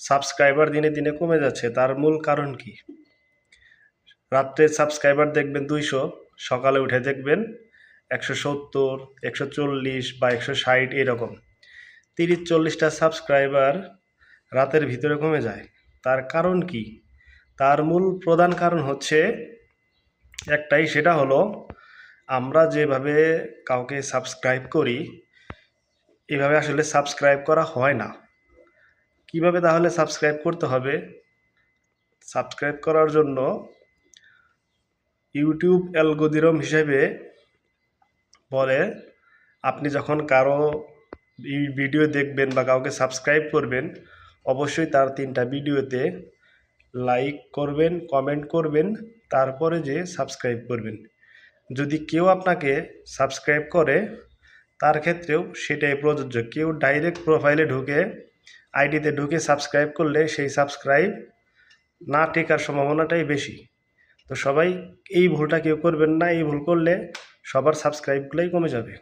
Subscriber দিনে দিনে কমে যাচ্ছে, তার মূল কারণ কি? রাত্রে সাবস্ক্রাইবার দেখবেন 200, সকালে উঠে দেখবেন 170, 140 বা 160, এরকম 30-40টা সাবস্ক্রাইবার রাতের ভিতরে কমে যায়। তার কারণ কি? তার মূল প্রধান কারণ হচ্ছে একটাই, সেটা হলো আমরা যেভাবে কাউকে সাবস্ক্রাইব করি এভাবে আসলে সাবস্ক্রাইব করা হয় না। কিভাবে তাহলে সাবস্ক্রাইব করতে হবে? সাবস্ক্রাইব করার জন্য ইউটিউব অ্যালগোরিদম হিসেবে বলে, আপনি যখন কারো ভিডিও দেখবেন বা কাউকে সাবস্ক্রাইব করবেন, অবশ্যই তার 3টা ভিডিওতে লাইক করবেন, কমেন্ট করবেন, তারপরে যে সাবস্ক্রাইব করবেন। যদি কেউ আপনাকে সাবস্ক্রাইব করে তার ক্ষেত্রেও সেটাই প্রযোজ্য। কেউ ডাইরেক্ট প্রোফাইলে ঢুকে, আইডিতে ঢুকে সাবস্ক্রাইব করলে সেই সাবস্ক্রাইব না টেকার সম্ভাবনাটাই বেশি। তো সবাই এই ভুলটা কেউ করবেন না। এই ভুল করলে সবার সাবস্ক্রাইবগুলোই কমে যাবে।